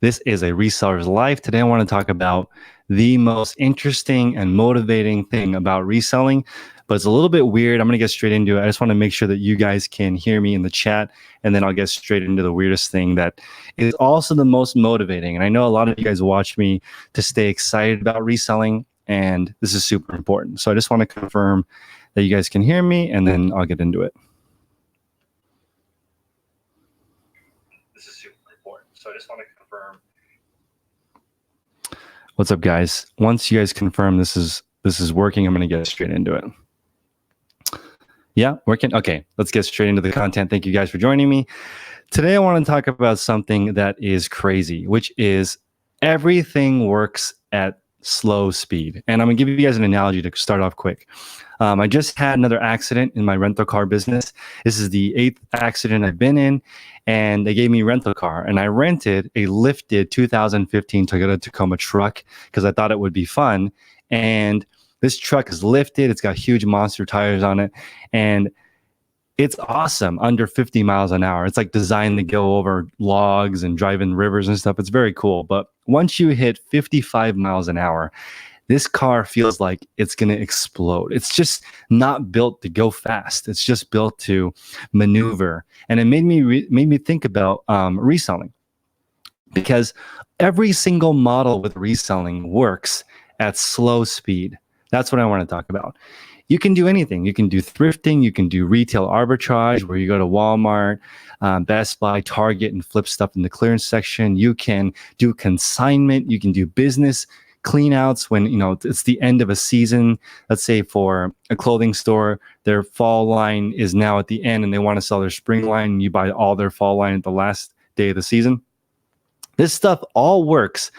This is a reseller's life. Today, I want to talk about the most interesting and motivating thing about reselling, but it's a little bit weird. I'm going to get straight into it. I just want to make sure that you guys can hear me in the chat, and then I'll get straight into the weirdest thing that is also the most motivating. And I know a lot of you guys watch me to stay excited about reselling, and this is super important. So I just want to confirm that you guys can hear me, and then I'll get into it. This is super important. So I just want to confirm. What's up, guys? Once you guys confirm this is working, I'm going to get straight into it. Yeah, working? Okay, let's get straight into the content. Thank you guys for joining me. Today, I want to talk about something that is crazy, which is everything works at slow speed. And I'm going to give you guys an analogy to start off quick. I just had another accident in my rental car business. This is the 8th accident I've been in, and they gave me a rental car. And I rented a lifted 2015 Toyota Tacoma truck because I thought it would be fun. And this truck is lifted. It's got huge monster tires on it. And it's awesome, under 50 miles an hour. It's like designed to go over logs and drive in rivers and stuff. It's very cool. But once you hit 55 miles an hour, this car feels like it's going to explode. It's just not built to go fast. It's just built to maneuver. And it made me think about reselling, because every single model with reselling works at slow speed. That's what I want to talk about. You can do anything. You can do thrifting. You can do retail arbitrage, where you go to Walmart, Best Buy, Target, and flip stuff in the clearance section. You can do consignment. You can do business clean outs when it's the end of a season. Let's say for a clothing store, their fall line is now at the end and they want to sell their spring line, and you buy all their fall line at the last day of the season. This stuff all works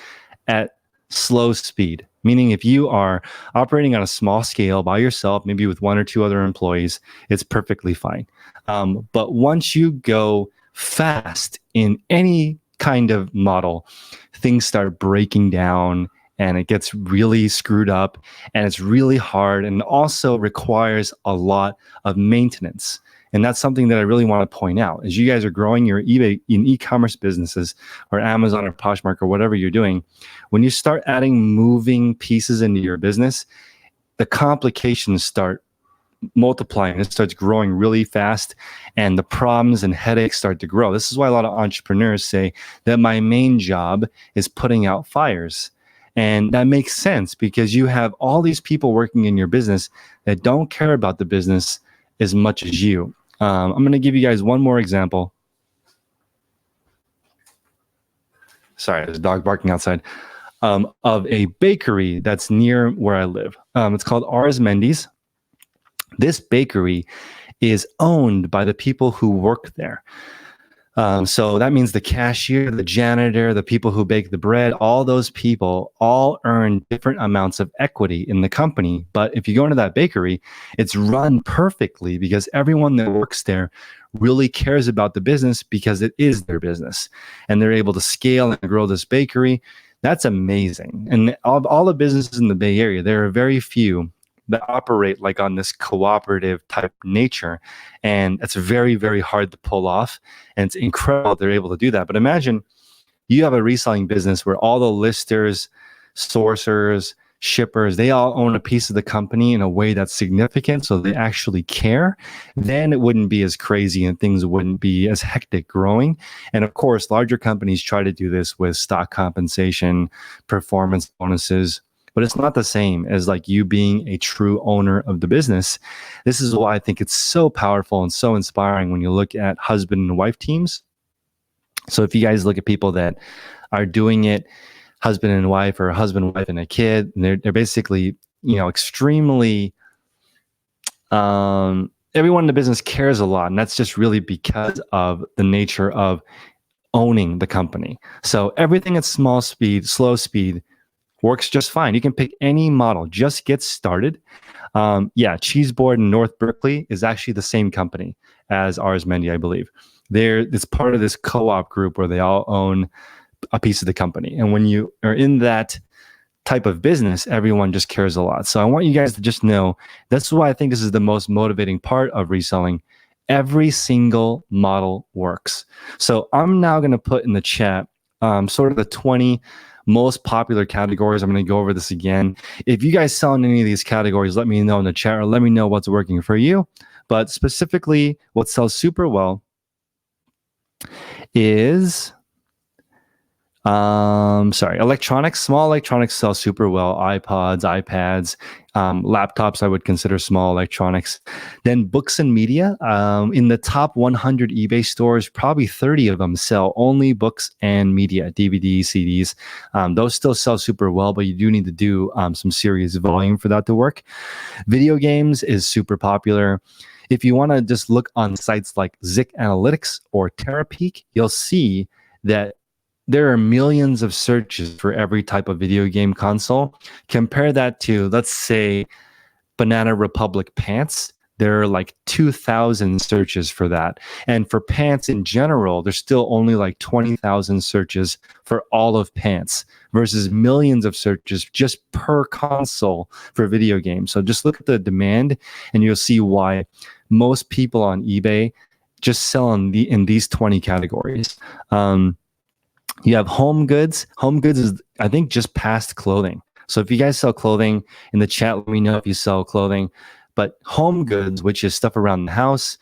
at slow speed, meaning if you are operating on a small scale by yourself, maybe with 1 or 2 other employees, it's perfectly fine. But once you go fast in any kind of model, things start breaking down, and it gets really screwed up, and it's really hard, and also requires a lot of maintenance. And that's something that I really want to point out. As you guys are growing your eBay in e-commerce businesses, or Amazon or Poshmark or whatever you're doing, when you start adding moving pieces into your business, the complications start multiplying. It starts growing really fast, and the problems and headaches start to grow. This is why a lot of entrepreneurs say that my main job is putting out fires. And that makes sense, because you have all these people working in your business that don't care about the business as much as you. I'm going to give you guys one more example. Sorry, there's a dog barking outside. Of a bakery that's near where I live. It's called Arizmendi's. This bakery is owned by the people who work there. So that means the cashier, the janitor, the people who bake the bread, all those people all earn different amounts of equity in the company. But if you go into that bakery, it's run perfectly because everyone that works there really cares about the business, because it is their business, and they're able to scale and grow this bakery. That's amazing. And of all the businesses in the Bay Area, there are very few that operate like on this cooperative type nature. And it's very, very hard to pull off. And it's incredible they're able to do that. But imagine you have a reselling business where all the listers, sourcers, shippers, they all own a piece of the company in a way that's significant, so they actually care. Then it wouldn't be as crazy and things wouldn't be as hectic growing. And of course, larger companies try to do this with stock compensation, performance bonuses, but it's not the same as like you being a true owner of the business. This is why I think it's so powerful and so inspiring when you look at husband and wife teams. So if you guys look at people that are doing it, husband and wife, or husband, wife, and a kid, and they're basically, extremely, everyone in the business cares a lot. And that's just really because of the nature of owning the company. So everything at slow speed, works just fine. You can pick any model, just get started. Cheeseboard in North Berkeley is actually the same company as Arizmendi, I believe. It's part of this co-op group where they all own a piece of the company. And when you are in that type of business, everyone just cares a lot. So I want you guys to just know, that's why I think this is the most motivating part of reselling. Every single model works. So I'm now going to put in the chat sort of the 20 most popular categories. I'm going to go over this again. If you guys sell in any of these categories, let me know in the chat or let me know what's working for you. But specifically, what sells super well is electronics. Small electronics sell super well. iPods, iPads, laptops I would consider small electronics. Then books and media. In the top 100 eBay stores, probably 30 of them sell only books and media, DVDs, CDs. Those still sell super well, but you do need to do some serious volume for that to work. Video games is super popular. If you want to just look on sites like Zik Analytics or Terapeak, you'll see that there are millions of searches for every type of video game console. Compare that to, let's say, Banana Republic pants. There are like 2,000 searches for that. And for pants in general, there's still only like 20,000 searches for all of pants versus millions of searches just per console for video games. So just look at the demand and you'll see why most people on eBay just sell in these 20 categories. You have home goods. Home goods is, I think, just past clothing. So if you guys sell clothing, in the chat, let me know if you sell clothing. But home goods, which is stuff around the house,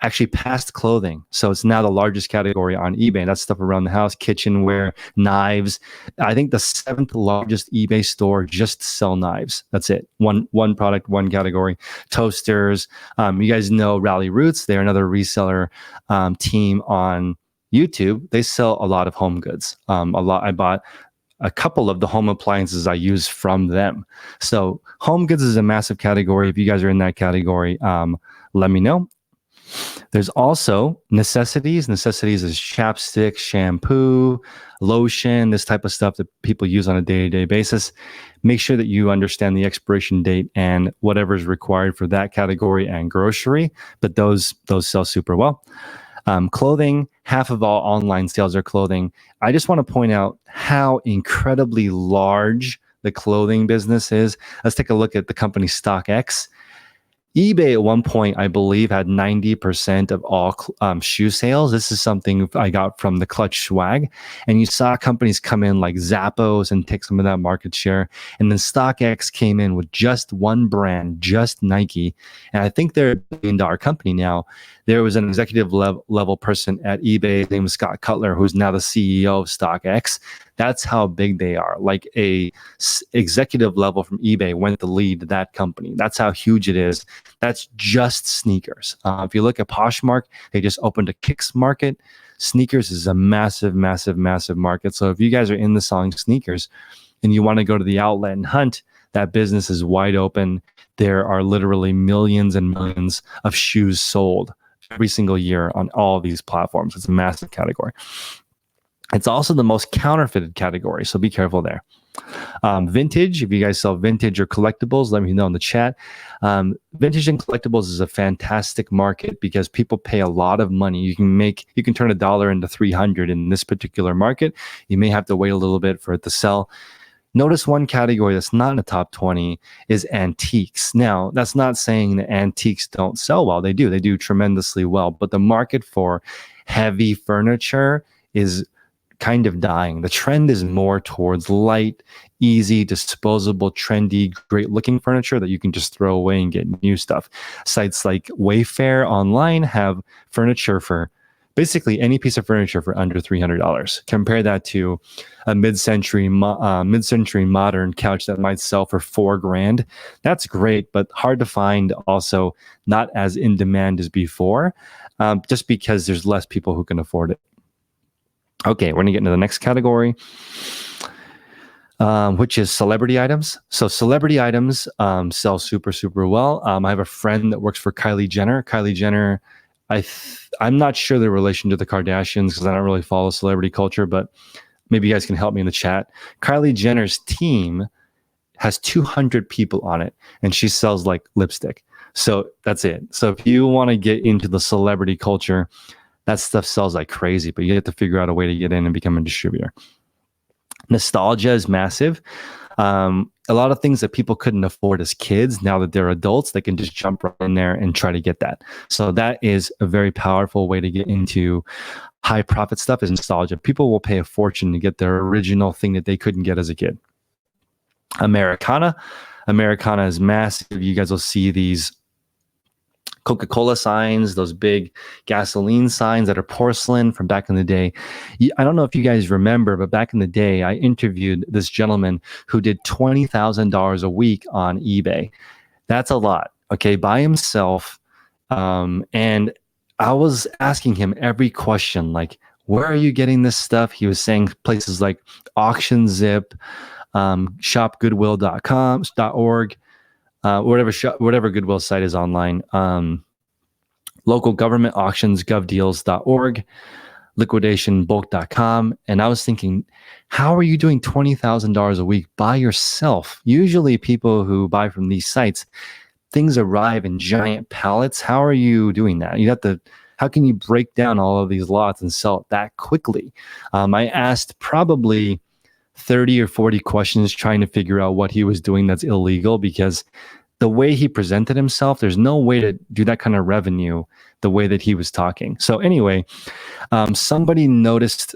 actually passed clothing. So it's now the largest category on eBay. That's stuff around the house, kitchenware, knives. I think the 7th largest eBay store just sell knives. That's it. One product, one category. Toasters. You guys know Rally Roots. They're another reseller team on YouTube. They sell a lot of home goods. I bought a couple of the home appliances I use from them. So home goods is a massive category. If you guys are in that category, let me know. There's also necessities. Necessities is chapstick, shampoo, lotion, this type of stuff that people use on a day-to-day basis. Make sure that you understand the expiration date and whatever is required for that category and grocery, but those sell super well. Clothing, half of all online sales are clothing. I just want to point out how incredibly large the clothing business is. Let's take a look at the company StockX. eBay at one point, I believe, had 90% of all shoe sales. This is something I got from the Clutch Swag. And you saw companies come in like Zappos and take some of that market share. And then StockX came in with just one brand, just Nike. And I think they're a $1 billion company now. There was an executive level person at eBay. His name was Scott Cutler, who's now the CEO of StockX. That's how big they are. Like a executive level from eBay went to lead that company. That's how huge it is. That's just sneakers. If you look at Poshmark, they just opened a Kicks market. Sneakers is a massive, massive, massive market. So if you guys are in the selling sneakers and you want to go to the outlet and hunt, that business is wide open. There are literally millions and millions of shoes sold every single year on all of these platforms. It's a massive category. It's also the most counterfeited category, so be careful there. Vintage, if you guys sell vintage or collectibles, let me know in the chat. Vintage and collectibles is a fantastic market because people pay a lot of money. You can turn $1 into 300 in this particular market. You may have to wait a little bit for it to sell. Notice one category that's not in the top 20 is antiques. Now, that's not saying that antiques don't sell well. They do tremendously well. But the market for heavy furniture is kind of dying. The trend is more towards light, easy, disposable, trendy, great looking furniture that you can just throw away and get new stuff. Sites like Wayfair online have furniture for basically any piece of furniture for under $300. Compare that to a mid-century modern couch that might sell for $4,000. That's great, but hard to find. Also, not as in demand as before, just because there's less people who can afford it. Okay, we're gonna get into the next category, which is celebrity items. So celebrity items sell super, super well. I have a friend that works for Kylie Jenner. Kylie Jenner, I'm not sure the relation to the Kardashians because I don't really follow celebrity culture, but maybe you guys can help me in the chat. Kylie Jenner's team has 200 people on it, and she sells like lipstick. So that's it. So if you want to get into the celebrity culture, that stuff sells like crazy, but you have to figure out a way to get in and become a distributor. Nostalgia is massive. A lot of things that people couldn't afford as kids, now that they're adults, they can just jump right in there and try to get that. So that is a very powerful way to get into high profit stuff, is nostalgia. People will pay a fortune to get their original thing that they couldn't get as a kid. Americana is massive. You guys will see these Coca-Cola signs, those big gasoline signs that are porcelain from back in the day. I don't know if you guys remember, but back in the day, I interviewed this gentleman who did $20,000 a week on eBay. That's a lot, okay, by himself. And I was asking him every question, like, where are you getting this stuff? He was saying places like Auction Zip, shopgoodwill.com.org, whatever Goodwill site is online, local government auctions, govdeals.org, liquidationbulk.com. And I was thinking, how are you doing $20,000 a week by yourself? Usually people who buy from these sites, things arrive in giant pallets. How are you doing that? How can you break down all of these lots and sell it that quickly? I asked probably 30 or 40 questions trying to figure out what he was doing that's illegal, because the way he presented himself, there's no way to do that kind of revenue the way that he was talking. So anyway, somebody noticed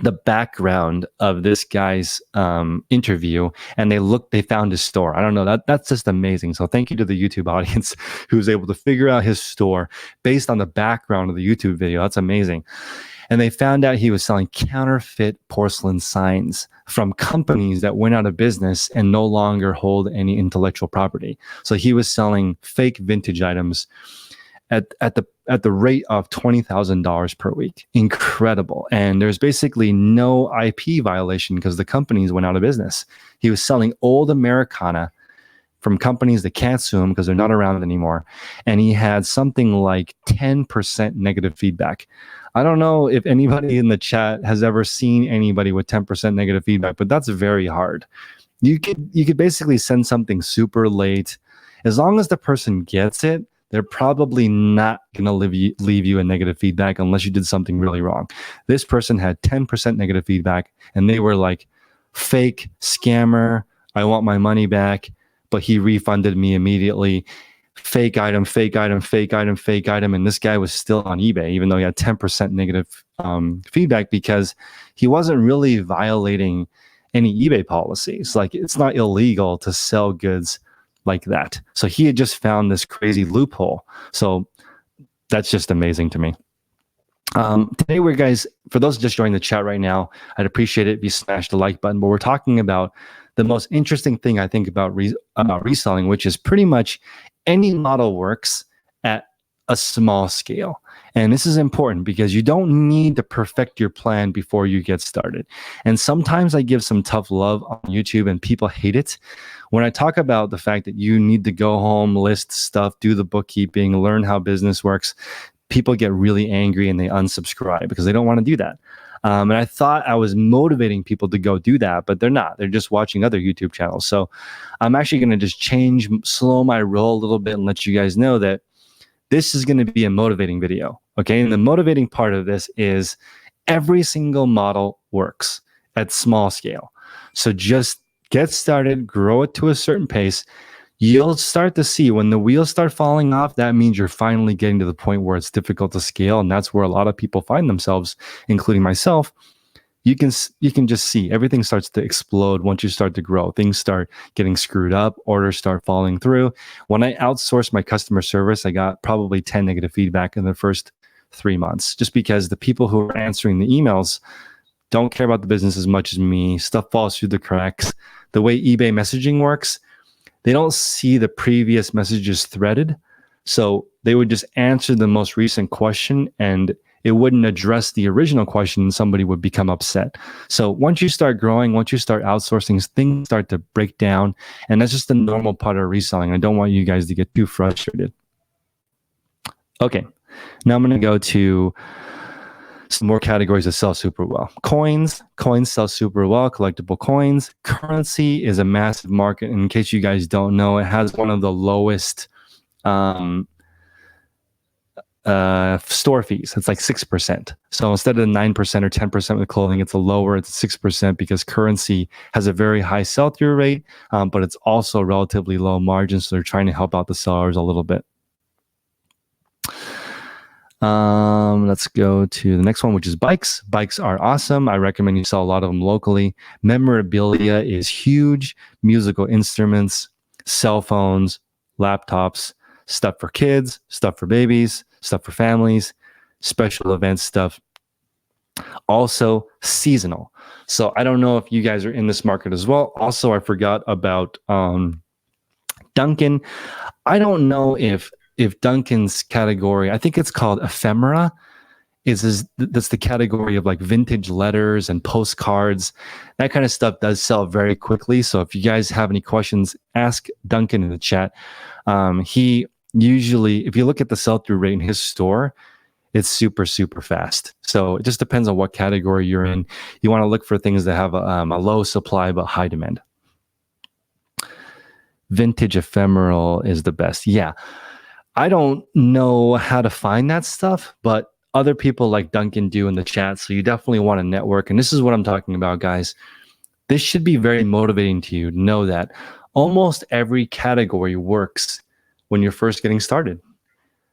the background of this guy's interview, and they found his store. I don't know, that's just amazing. So thank you to the YouTube audience who was able to figure out his store based on the background of the YouTube video. That's amazing. And they found out he was selling counterfeit porcelain signs from companies that went out of business and no longer hold any intellectual property. So he was selling fake vintage items at the rate of $20,000 per week. Incredible. And there's basically no IP violation because the companies went out of business. He was selling old Americana from companies that can't sue him because they're not around anymore. And he had something like 10% negative feedback. I don't know if anybody in the chat has ever seen anybody with 10% negative feedback, but that's very hard. You could basically send something super late. As long as the person gets it, they're probably not going to leave you a negative feedback unless you did something really wrong. This person had 10% negative feedback, and they were like, fake, scammer, I want my money back, but he refunded me immediately. Fake item, fake item, fake item, fake item. And this guy was still on eBay, even though he had 10% negative feedback, because he wasn't really violating any eBay policies. Like, it's not illegal to sell goods like that. So he had just found this crazy loophole. So that's just amazing to me. Today we're, guys, for those just joining the chat right now, I'd appreciate it if you smash the like button, but we're talking about the most interesting thing I think about reselling, which is pretty much any model works at a small scale. And this is important because you don't need to perfect your plan before you get started. And sometimes I give some tough love on YouTube and people hate it. When I talk about the fact that you need to go home, list stuff, do the bookkeeping, learn how business works, people get really angry and they unsubscribe because they don't want to do that. And I thought I was motivating people to go do that, but they're not. They're just watching other YouTube channels. So I'm actually going to just slow my roll a little bit and let you guys know that this is going to be a motivating video. Okay. And the motivating part of this is every single model works at small scale. So just get started, grow it to a certain pace. You'll start to see when the wheels start falling off, that means you're finally getting to the point where it's difficult to scale. And that's where a lot of people find themselves, including myself. You can just see everything starts to explode once you start to grow. Things start getting screwed up, orders start falling through. When I outsourced my customer service, I got probably 10 negative feedback in the first 3 months, just because the people who are answering the emails don't care about the business as much as me. Stuff falls through the cracks. The way eBay messaging works, they don't see the previous messages threaded. So they would just answer the most recent question and it wouldn't address the original question, and somebody would become upset. So once you start growing, once you start outsourcing, things start to break down. And that's just the normal part of reselling. I don't want you guys to get too frustrated. Okay, now I'm going to go to some more categories that sell super well. Coins sell super well, collectible coins. Currency is a massive market. In case you guys don't know, it has one of the lowest store fees. It's like 6%. So instead of 9% or 10% with clothing, it's lower. It's 6% because currency has a very high sell-through rate, but it's also relatively low margin. So they're trying to help out the sellers a little bit. Let's go to the next one, which is bikes. Bikes are awesome. I recommend you sell a lot of them locally. Memorabilia is huge. Musical instruments, cell phones, laptops, stuff for kids, stuff for babies, stuff for families, special event stuff. Also seasonal. So I don't know if you guys are in this market as well. Also, I forgot about Duncan. I don't know if Duncan's category, I think it's called Ephemera, that's the category of like vintage letters and postcards. That kind of stuff does sell very quickly. So if you guys have any questions, ask Duncan in the chat. He usually, if you look at the sell-through rate in his store, it's super, super fast. So it just depends on what category you're in. You want to look for things that have a low supply but high demand. Vintage ephemeral is the best. Yeah. I don't know how to find that stuff, but other people like Duncan do in the chat. So you definitely want to network. And this is what I'm talking about, guys. This should be very motivating to you to know that almost every category works when you're first getting started.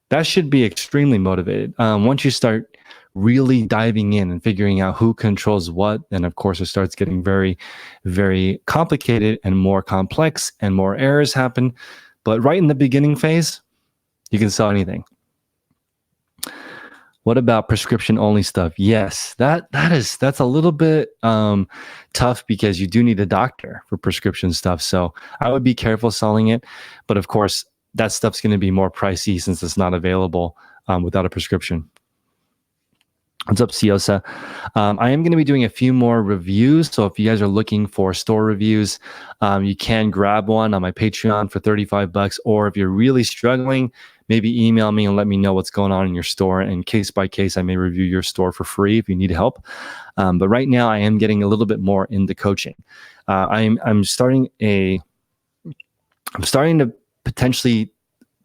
That should be extremely motivated. Once you start really diving in and figuring out who controls what, then of course it starts getting very, very complicated and more complex and more errors happen. But right in the beginning phase, you can sell anything. What about prescription only stuff? Yes, that's a little bit tough because you do need a doctor for prescription stuff. So I would be careful selling it. But of course, that stuff's going to be more pricey since it's not available without a prescription. What's up, Ciosa? I am going to be doing a few more reviews. So if you guys are looking for store reviews, you can grab one on my Patreon for $35. Or if you're really struggling, maybe email me and let me know what's going on in your store. And case by case, I may review your store for free if you need help. But right now, I am getting a little bit more into coaching. I'm starting to potentially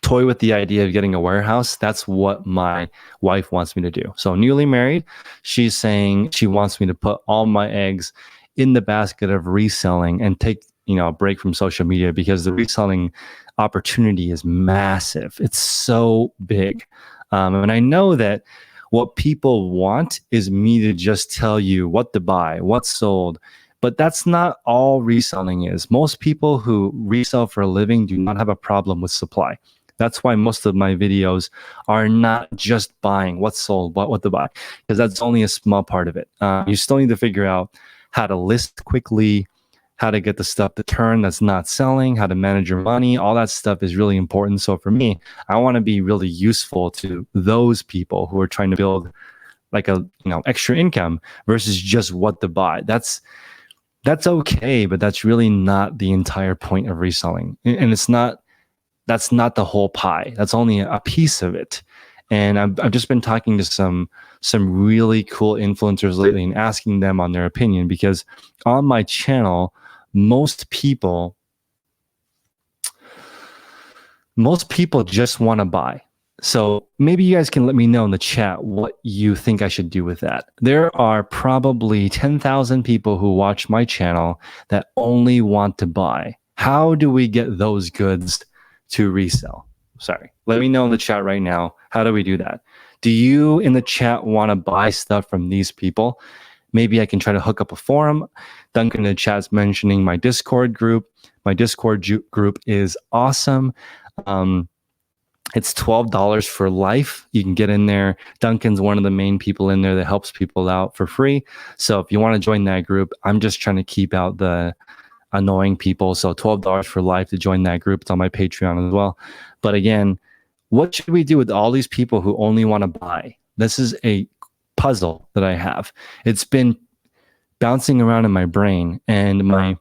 toy with the idea of getting a warehouse. That's what my wife wants me to do. So newly married, she's saying she wants me to put all my eggs in the basket of reselling and take, a break from social media because the reselling opportunity is massive. It's so big. And I know that what people want is me to just tell you what to buy, what's sold. But that's not all reselling is. Most people who resell for a living do not have a problem with supply. That's why most of my videos are not just buying what's sold, what to buy, because that's only a small part of it. You still need to figure out how to list quickly, how to get the stuff to turn that's not selling, how to manage your money. All that stuff is really important. So for me, I want to be really useful to those people who are trying to build like a extra income versus just what to buy. That's okay, but that's really not the entire point of reselling, and that's not the whole pie. That's only a piece of it. And I've just been talking to some really cool influencers lately and asking them on their opinion, because on my channel, most people just want to buy. So maybe you guys can let me know in the chat what you think I should do with that. There are probably 10,000 people who watch my channel that only want to buy. How do we get those goods to resell? Sorry. Let me know in the chat right now. How do we do that? Do you in the chat want to buy stuff from these people? Maybe I can try to hook up a forum. Duncan in the chat's mentioning my Discord group. My Discord group is awesome. It's $12 for life. You can get in there. Duncan's one of the main people in there that helps people out for free. So if you want to join that group, I'm just trying to keep out the annoying people. So $12 for life to join that group. It's on my Patreon as well. But again, what should we do with all these people who only want to buy? This is a puzzle that I have. It's been bouncing around in my brain, and my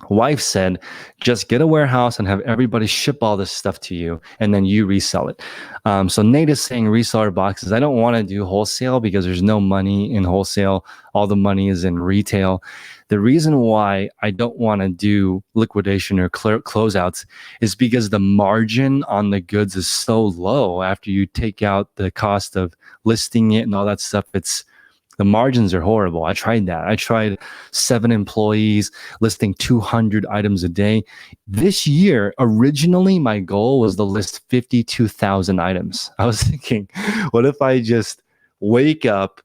Wife said, just get a warehouse and have everybody ship all this stuff to you, and then you resell it. So Nate is saying reseller boxes. I don't want to do wholesale because there's no money in wholesale. All the money is in retail. The reason why I don't want to do liquidation or closeouts is because the margin on the goods is so low after you take out the cost of listing it and all that stuff. The margins are horrible. I tried that. I tried 7 employees listing 200 items a day. This year, originally, my goal was to list 52,000 items. I was thinking, what if I just wake up,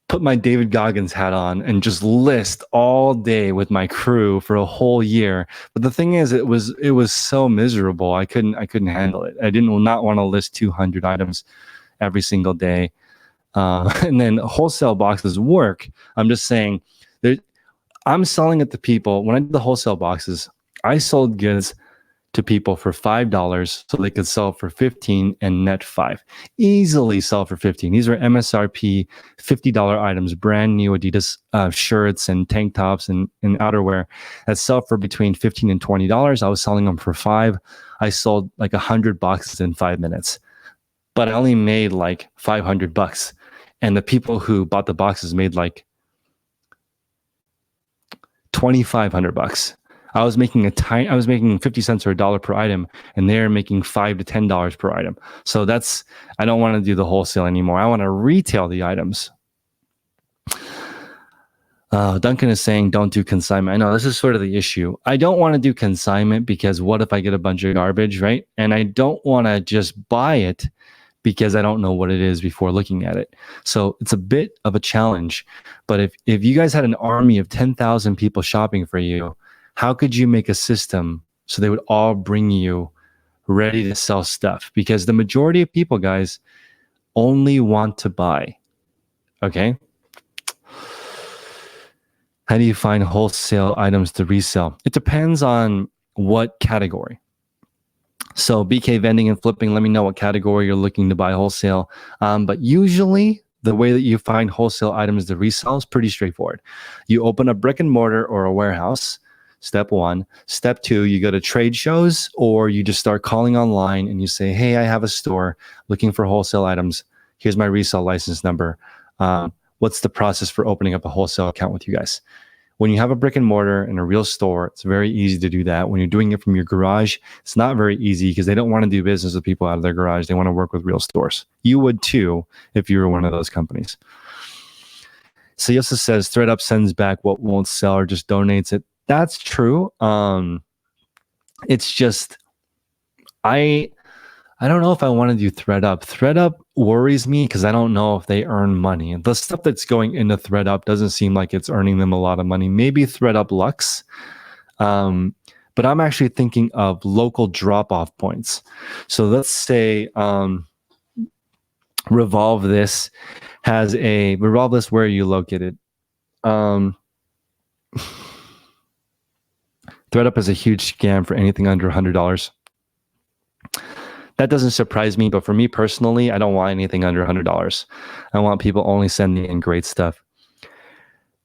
put my David Goggins hat on, and just list all day with my crew for a whole year? But the thing is, it was so miserable. I couldn't handle it. I did not want to list 200 items every single day. And then wholesale boxes work. I'm just saying, I'm selling it to people. When I did the wholesale boxes, I sold goods to people for $5 so they could sell for 15 and net 5. Easily sell for 15. These are MSRP $50 items, brand new Adidas shirts and tank tops and outerwear that sell for between $15 and $20. I was selling them for 5. I sold like 100 boxes in 5 minutes, but I only made like $500. And the people who bought the boxes made like $2,500. I was making 50 cents or $1 per item, and they're making $5 to $10 per item. So I don't want to do the wholesale anymore. I want to retail the items. Duncan is saying, don't do consignment. I know this is sort of the issue. I don't want to do consignment because what if I get a bunch of garbage, right? And I don't want to just buy it because I don't know what it is before looking at it. So it's a bit of a challenge. But if you guys had an army of 10,000 people shopping for you, how could you make a system so they would all bring you ready to sell stuff? Because the majority of people, guys, only want to buy. Okay? How do you find wholesale items to resell? It depends on what category. So BK vending and flipping, let me know what category you're looking to buy wholesale. But usually the way that you find wholesale items to resell is pretty straightforward. You open a brick and mortar or a warehouse, step 1. Step 2, you go to trade shows, or you just start calling online and you say, hey, I have a store looking for wholesale items. Here's my resale license number. What's the process for opening up a wholesale account with you guys? When you have a brick and mortar and a real store, it's very easy to do that. When you're doing it from your garage, it's not very easy because they don't want to do business with people out of their garage. They want to work with real stores. You would too if you were one of those companies. So Yosa says ThreadUp sends back what won't sell or just donates it. That's true. It's just I don't know if I want to do ThreadUp. ThreadUp worries me because I don't know if they earn money. The stuff that's going into ThreadUp doesn't seem like it's earning them a lot of money. Maybe ThreadUp Lux. But I'm actually thinking of local drop-off points. So let's say Revolve This where are you located? ThreadUp is a huge scam for anything under $100. That doesn't surprise me, but for me personally, I don't want anything under $100. I want people only sending in great stuff.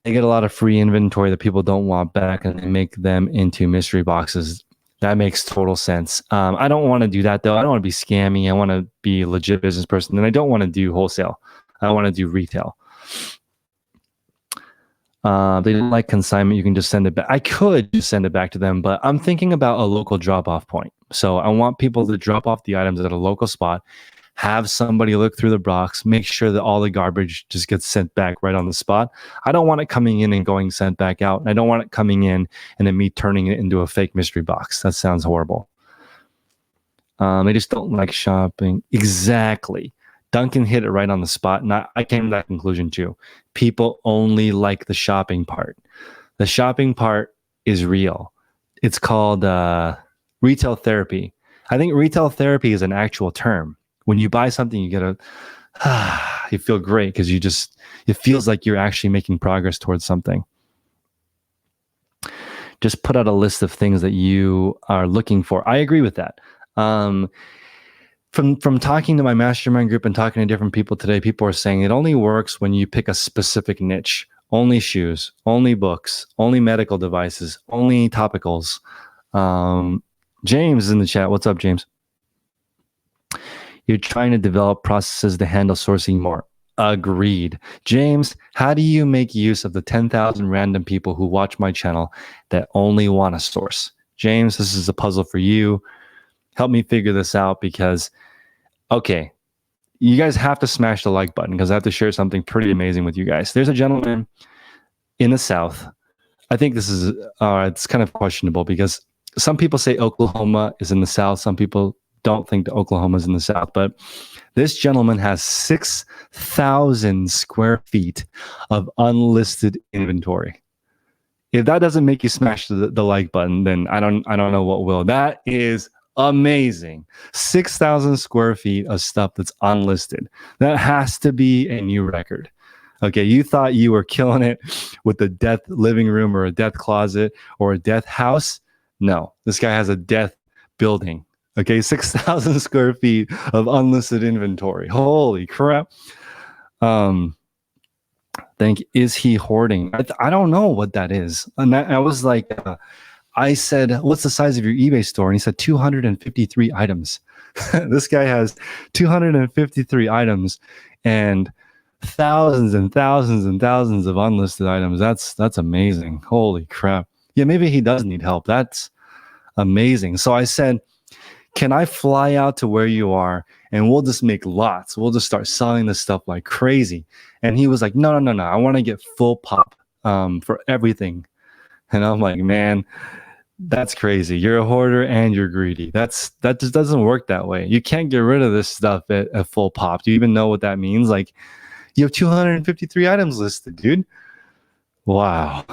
They get a lot of free inventory that people don't want back, and they make them into mystery boxes. That makes total sense. I don't want to do that, though. I don't want to be scammy. I want to be a legit business person, and I don't want to do wholesale. I want to do retail. They didn't like consignment. You can just send it back. I could just send it back to them, but I'm thinking about a local drop-off point. So I want people to drop off the items at a local spot, have somebody look through the box, make sure that all the garbage just gets sent back right on the spot. I don't want it coming in and going sent back out. I don't want it coming in and then me turning it into a fake mystery box. That sounds horrible. They just don't like shopping. Exactly. Duncan hit it right on the spot, and I came to that conclusion too. People only like the shopping part. The shopping part is real. It's called retail therapy. I think retail therapy is an actual term. When you buy something, you get you feel great because it feels like you're actually making progress towards something. Just put out a list of things that you are looking for. I agree with that. From talking to my mastermind group and talking to different people today, people are saying it only works when you pick a specific niche only shoes, only books, only medical devices, only topicals. James is in the chat. What's up, James? You're trying to develop processes to handle sourcing more. Agreed. James, how do you make use of the 10,000 random people who watch my channel that only want to source? James, this is a puzzle for you. Help me figure this out because, okay, you guys have to smash the like button because I have to share something pretty amazing with you guys. There's a gentleman in the South. I think this is, it's kind of questionable because some people say Oklahoma is in the South. Some people don't think that Oklahoma is in the South, but this gentleman has 6,000 square feet of unlisted inventory. If that doesn't make you smash the like button, then I don't know what will. That is amazing. 6,000 square feet of stuff that's unlisted. That has to be a new record. Okay, you thought you were killing it with the death living room or a death closet or a death house. No, this guy has a death building. Okay, 6,000 square feet of unlisted inventory. Holy crap. Is he hoarding? I don't know what that is. And I was like, I said, what's the size of your eBay store? And he said 253 items. This guy has 253 items and thousands and thousands and thousands of unlisted items. That's amazing. Holy crap. Yeah, maybe he does need help. That's amazing. So I said, can I fly out to where you are and we'll just make lots. We'll just start selling this stuff like crazy. And he was like, no. I want to get full pop for everything. And I'm like, man, that's crazy. You're a hoarder and you're greedy. That just doesn't work that way. You can't get rid of this stuff at full pop. Do you even know what that means? Like, you have 253 items listed, dude. Wow.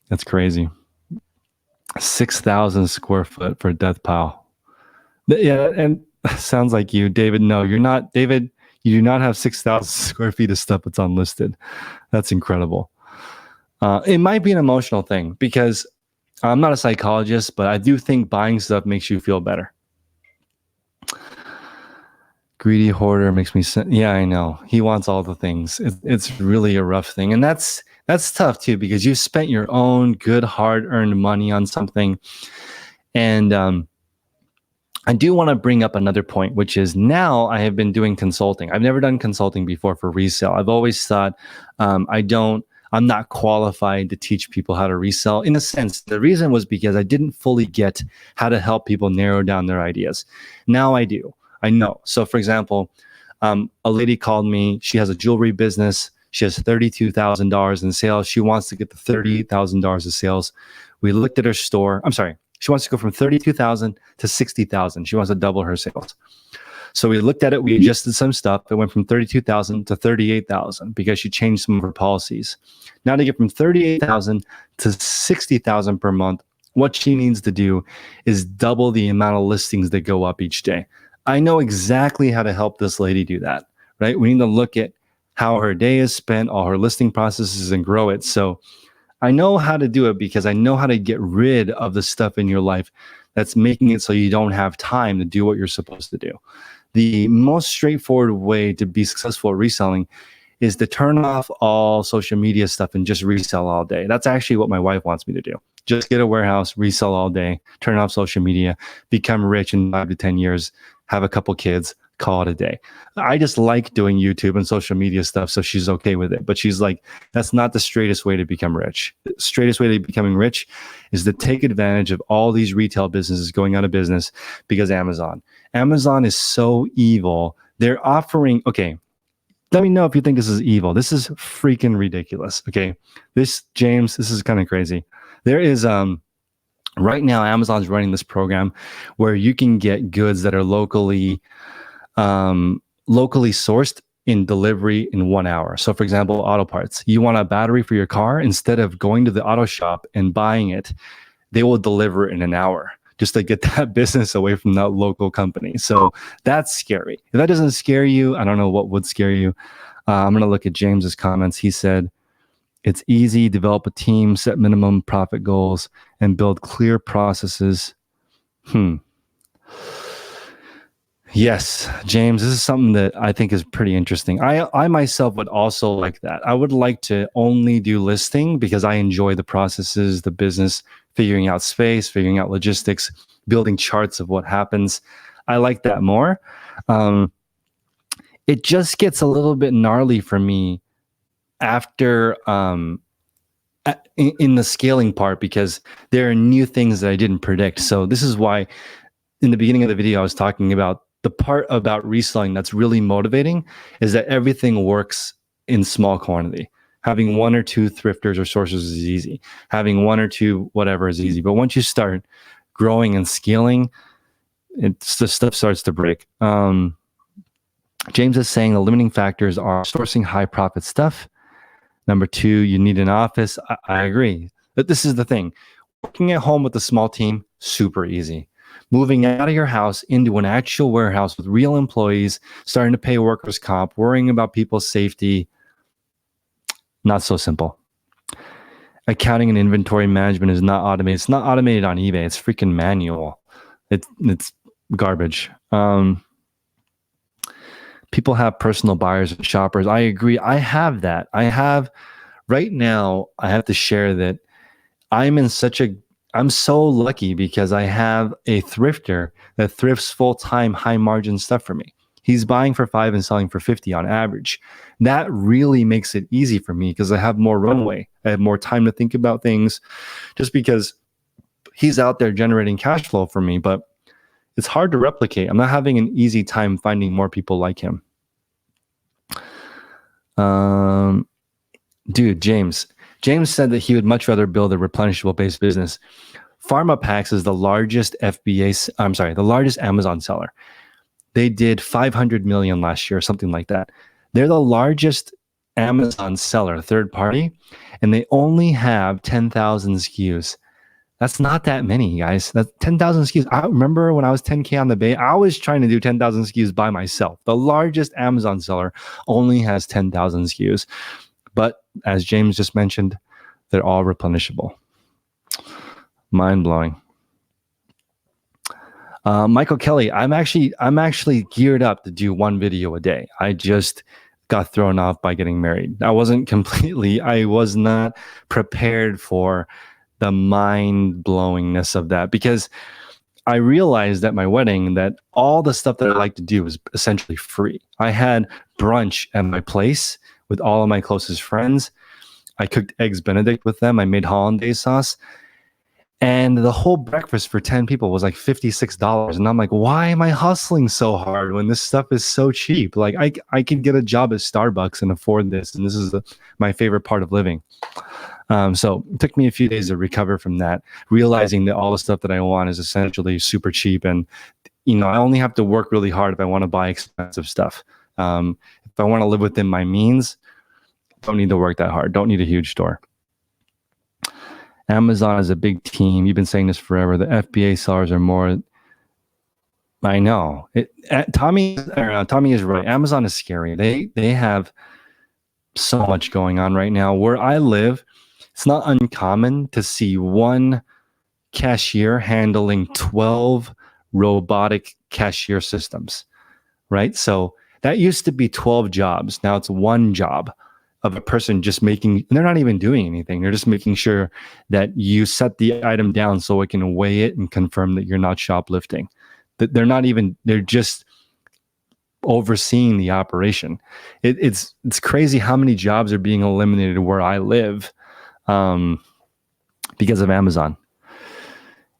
That's crazy. 6,000 square foot for a death pile. Yeah, and sounds like you, David. No, you're not, David. You do not have 6,000 square feet of stuff that's unlisted. That's incredible. It might be an emotional thing because I'm not a psychologist, but I do think buying stuff makes you feel better. Greedy hoarder makes me yeah, I know. He wants all the things. It's really a rough thing. And that's tough too because you spent your own good hard-earned money on something. And I do want to bring up another point, which is now I have been doing consulting. I've never done consulting before for resale. I've always thought I'm not qualified to teach people how to resell. In a sense, the reason was because I didn't fully get how to help people narrow down their ideas. Now I do. I know. So for example, a lady called me. She has a jewelry business. She has $32,000 in sales. She wants to get the $38,000 of sales. We looked at her store. I'm sorry. She wants to go from 32,000 to 60,000. She wants to double her sales. So we looked at it. We adjusted some stuff. It went from 32,000 to 38,000 because she changed some of her policies. Now to get from 38,000 to 60,000 per month, what she needs to do is double the amount of listings that go up each day. I know exactly how to help this lady do that, right? We need to look at how her day is spent, all her listing processes, and grow it. So I know how to do it because I know how to get rid of the stuff in your life that's making it so you don't have time to do what you're supposed to do. The most straightforward way to be successful at reselling is to turn off all social media stuff and just resell all day. That's actually what my wife wants me to do. Just get a warehouse, resell all day, turn off social media, become rich in 5 to 10 years, have a couple kids, call it a day. I just like doing YouTube and social media stuff, so she's okay with it. But she's like, that's not the straightest way to become rich. The straightest way to becoming rich is to take advantage of all these retail businesses going out of business because Amazon is so evil. They're offering, okay, let me know if you think this is evil. This is freaking ridiculous. Okay, James, this is kind of crazy. There is right now Amazon's running this program where you can get goods that are locally sourced in delivery in 1 hour. So for example, auto parts. You want a battery for your car, instead of going to the auto shop and buying it, they will deliver it in an hour just to get that business away from that local company. So that's scary. If that doesn't scare you, I don't know what would scare you. I'm going to look at James's comments. He said, it's easy, develop a team, set minimum profit goals, and build clear processes. Yes, James, this is something that I think is pretty interesting. I myself would also like that. I would like to only do listing because I enjoy the processes, the business, figuring out space, figuring out logistics, building charts of what happens. I like that more. Um, it just gets a little bit gnarly for me after in the scaling part because there are new things that I didn't predict. So this is why in the beginning of the video, I was talking about the part about reselling that's really motivating is that everything works in small quantity. Having one or two thrifters or sources is easy. Having one or two whatever is easy. But once you start growing and scaling, it's the stuff starts to break. James is saying the limiting factors are sourcing high profit stuff. Number two, you need an office. I agree. But this is the thing. Working at home with a small team, super easy. Moving out of your house into an actual warehouse with real employees, starting to pay workers' comp, worrying about people's safety, not so simple. Accounting and inventory management is not automated. It's not automated on eBay. It's freaking manual. It's garbage. People have personal buyers and shoppers. I agree. I have that. Right now, I have to share that I'm so lucky because I have a thrifter that thrifts full-time, high margin stuff for me. He's buying for $5 and selling for $50 on average. That really makes it easy for me because I have more runway. I have more time to think about things just because he's out there generating cash flow for me, but it's hard to replicate. I'm not having an easy time finding more people like him. Dude, James said that he would much rather build a replenishable based business. PharmaPacks is the largest the largest Amazon seller. They did 500 million last year, something like that. They're the largest Amazon seller, third party, and they only have 10,000 SKUs. That's not that many, guys. That's 10,000 SKUs. I remember when I was 10K on the Bay, I was trying to do 10,000 SKUs by myself. The largest Amazon seller only has 10,000 SKUs. But as James just mentioned, they're all replenishable. Mind blowing. Michael Kelly, I'm actually geared up to do one video a day. I just got thrown off by getting married. I was not prepared for the mind blowingness of that because I realized at my wedding that all the stuff that I like to do was essentially free. I had brunch at my place with all of my closest friends. I cooked eggs Benedict with them. I made hollandaise sauce. And the whole breakfast for 10 people was like $56. And I'm like, why am I hustling so hard when this stuff is so cheap? Like I can get a job at Starbucks and afford this. And this is my favorite part of living. So it took me a few days to recover from that, realizing that all the stuff that I want is essentially super cheap. And, I only have to work really hard if I want to buy expensive stuff. If I want to live within my means, don't need to work that hard. Don't need a huge store. Amazon is a big team. You've been saying this forever. The FBA sellers are more. I know. Tommy is right. Amazon is scary. They have so much going on right now. Where I live, it's not uncommon to see one cashier handling 12 robotic cashier systems, right? So that used to be 12 jobs. Now it's one job of a person just making, and they're not even doing anything. They're just making sure that you set the item down so it can weigh it and confirm that you're not shoplifting. That they're just overseeing the operation. It's crazy how many jobs are being eliminated where I live because of Amazon.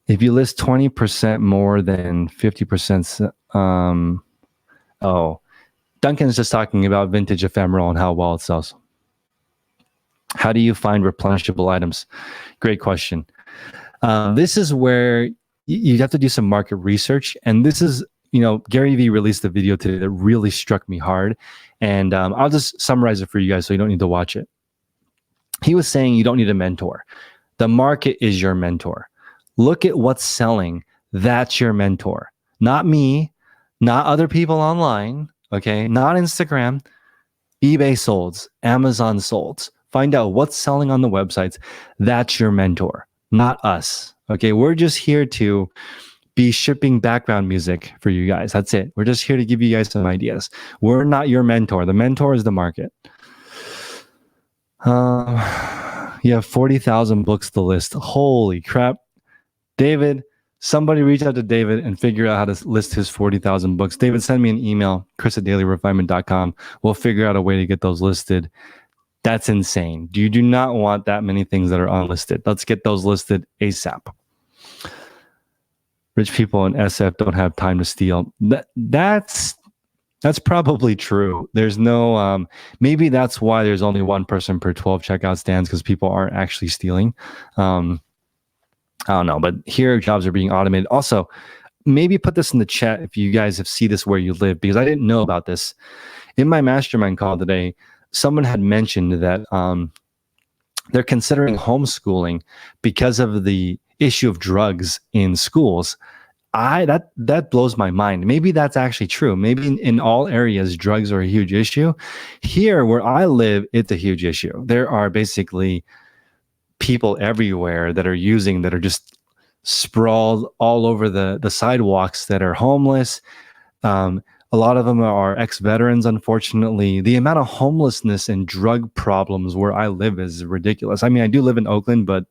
If you list 20% more than 50%, Duncan's just talking about vintage ephemeral and how well it sells. How do you find replenishable items? Great question. This is where you have to do some market research. And this is, Gary Vee released a video today that really struck me hard. And I'll just summarize it for you guys so you don't need to watch it. He was saying you don't need a mentor. The market is your mentor. Look at what's selling. That's your mentor. Not me, not other people online, okay? Not Instagram. eBay solds, Amazon solds. Find out what's selling on the websites. That's your mentor, not us. Okay, we're just here to be shipping background music for you guys. That's it. We're just here to give you guys some ideas. We're not your mentor. The mentor is the market. You have 40,000 books to list. Holy crap. David, somebody reach out to David and figure out how to list his 40,000 books. David, send me an email, chris@dailyrefinement.com. We'll figure out a way to get those listed. That's insane. You do not want that many things that are unlisted. Let's get those listed ASAP. Rich people in SF don't have time to steal. That's probably true. There's no, maybe that's why there's only one person per 12 checkout stands, because people aren't actually stealing. I don't know, but here jobs are being automated. Also, maybe put this in the chat if you guys have seen this where you live, because I didn't know about this. In my mastermind call today, someone had mentioned that they're considering homeschooling because of the issue of drugs in schools. That blows my mind. Maybe that's actually true. Maybe in all areas, drugs are a huge issue. Here where I live, it's a huge issue. There are basically people everywhere that are just sprawled all over the sidewalks that are homeless. A lot of them are ex-veterans, unfortunately. The amount of homelessness and drug problems where I live is ridiculous. I mean, I do live in Oakland, but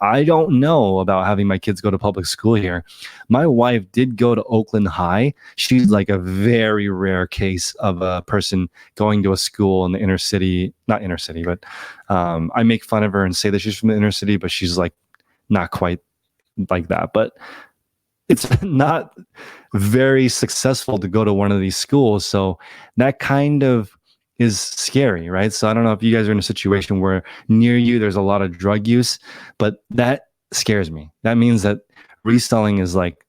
I don't know about having my kids go to public school here. My wife did go to Oakland High. She's like a very rare case of a person going to a school in the inner city, not inner city, but I make fun of her and say that she's from the inner city, but she's like not quite like that. But it's not very successful to go to one of these schools. So that kind of is scary, right? So I don't know if you guys are in a situation where near you there's a lot of drug use, but that scares me. That means that reselling is like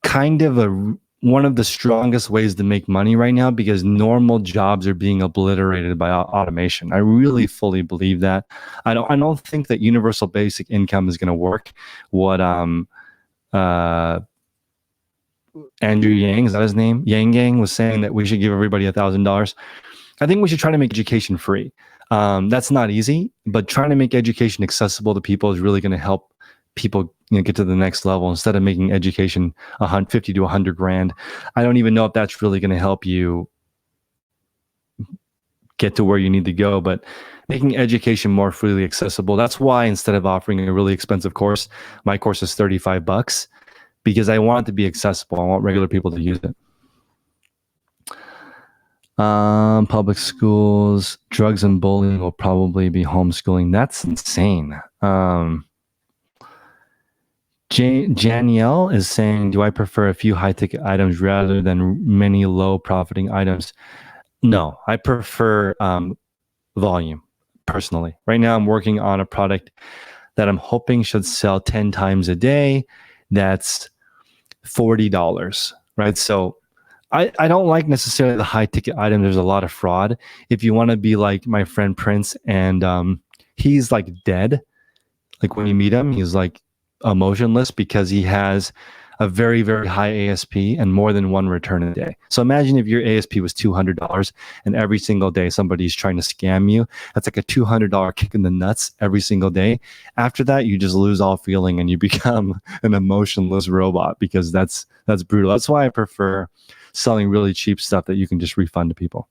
kind of one of the strongest ways to make money right now, because normal jobs are being obliterated by automation. I really fully believe that. I don't think that universal basic income is going to work. What Andrew Yang, is that his name? Yang was saying that we should give everybody $1,000. I think we should try to make education free. That's not easy, but trying to make education accessible to people is really going to help people get to the next level instead of making education 50 to 100 grand. I don't even know if that's really going to help you get to where you need to go, but making education more freely accessible. That's why instead of offering a really expensive course, my course is $35, because I want it to be accessible. I want regular people to use it. Public schools, drugs and bullying will probably be homeschooling. That's insane. Janielle is saying, do I prefer a few high-ticket items rather than many low-profiting items? No, I prefer volume, personally. Right now, I'm working on a product that I'm hoping should sell 10 times a day. That's $40, right? So I don't like necessarily the high ticket item. There's a lot of fraud. If you want to be like my friend Prince, and he's like dead. Like when you meet him, he's like emotionless because he has a very, very high ASP and more than one return a day. So imagine if your ASP was $200 and every single day somebody's trying to scam you. That's like a $200 kick in the nuts every single day. After that, you just lose all feeling and you become an emotionless robot, because that's brutal. That's why I prefer selling really cheap stuff that you can just refund to people.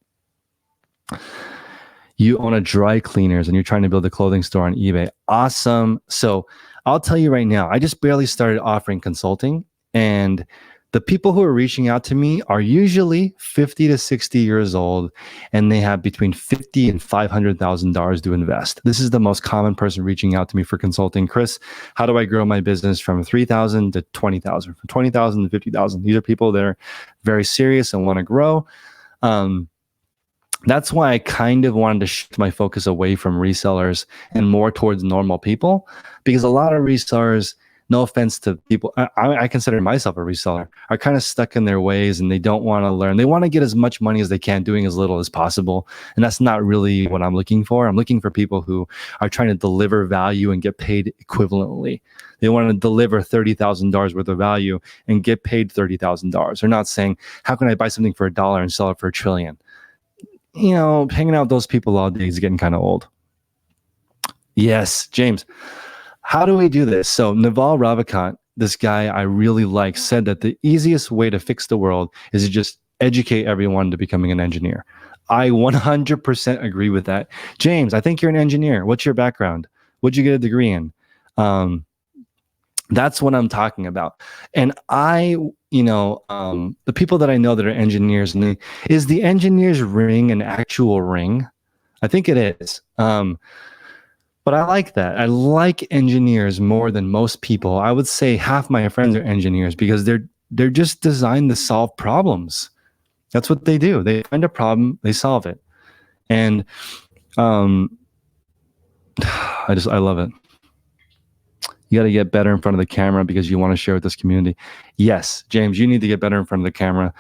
You own a dry cleaners and you're trying to build a clothing store on eBay. Awesome. So I'll tell you right now, I just barely started offering consulting, and the people who are reaching out to me are usually 50 to 60 years old, and they have between $50,000 and $500,000 to invest. This is the most common person reaching out to me for consulting. Chris, how do I grow my business from 3,000 to 20,000, from 20,000 to 50,000? These are people that are very serious and want to grow. That's why I kind of wanted to shift my focus away from resellers and more towards normal people, because a lot of resellers, no offense to people, I consider myself a reseller, are kind of stuck in their ways and they don't want to learn. They want to get as much money as they can, doing as little as possible. And that's not really what I'm looking for. I'm looking for people who are trying to deliver value and get paid equivalently. They want to deliver $30,000 worth of value and get paid $30,000. They're not saying, how can I buy something for $1 and sell it for $1 trillion? You know, hanging out with those people all day is getting kind of old. Yes, James. How do we do this? So Naval Ravikant this guy I really like said that the easiest way to fix the world is to just educate everyone to becoming an engineer. I 100% agree with that. James, I think you're an engineer. What's your background? What'd you get a degree in? That's what I'm talking about. And the people that I know that are engineers, and is the engineer's ring an actual ring? I think it is. But I like that. I like engineers more than most people. I would say half my friends are engineers because they're just designed to solve problems. That's what they do. They find a problem, they solve it. And I love it. You got to get better in front of the camera because you want to share with this community. Yes, James, you need to get better in front of the camera.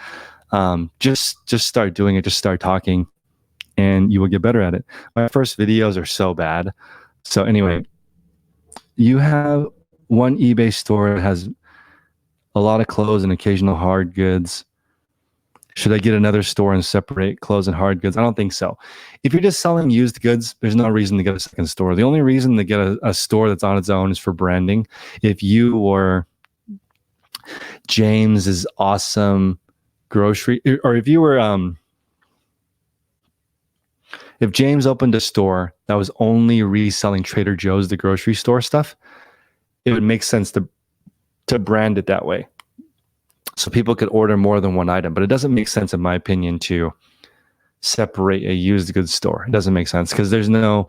Just start doing it. Just start talking, and you will get better at it. My first videos are so bad. So anyway, you have one eBay store that has a lot of clothes and occasional hard goods. Should I get another store and separate clothes and hard goods? I don't think so. If you're just selling used goods, there's no reason to get a second store. The only reason to get a store that's on its own is for branding. If you were James's awesome grocery, or if you were, if James opened a store that was only reselling Trader Joe's, the grocery store stuff, it would make sense to brand it that way, so people could order more than one item. But it doesn't make sense, in my opinion, to separate a used goods store. It doesn't make sense because there's no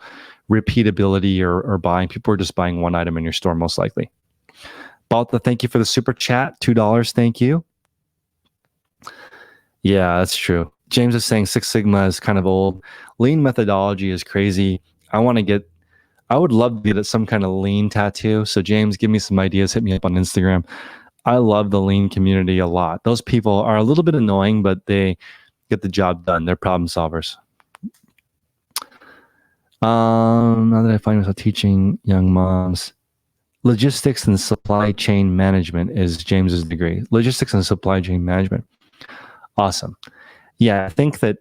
repeatability or buying. People are just buying one item in your store, most likely. Balta, thank you for the super chat. $2. Thank you. Yeah, that's true. James is saying Six Sigma is kind of old. Lean methodology is crazy. I would love to get some kind of lean tattoo. So James, give me some ideas. Hit me up on Instagram. I love the lean community a lot. Those people are a little bit annoying, but they get the job done. They're problem solvers. Now that I find myself teaching young moms, logistics and supply chain management is James's degree. Logistics and supply chain management. Awesome. Yeah, I think that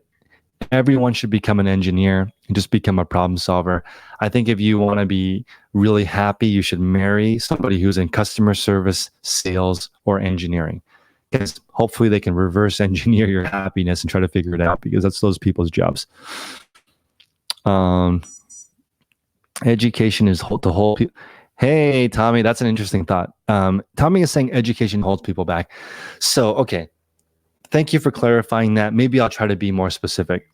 everyone should become an engineer and just become a problem solver. I think if you want to be really happy, you should marry somebody who's in customer service, sales, or engineering, because hopefully they can reverse engineer your happiness and try to figure it out, because that's those people's jobs. Education is the whole. Hey, Tommy, that's an interesting thought. Tommy is saying education holds people back. So, okay. Thank you for clarifying that. Maybe I'll try to be more specific.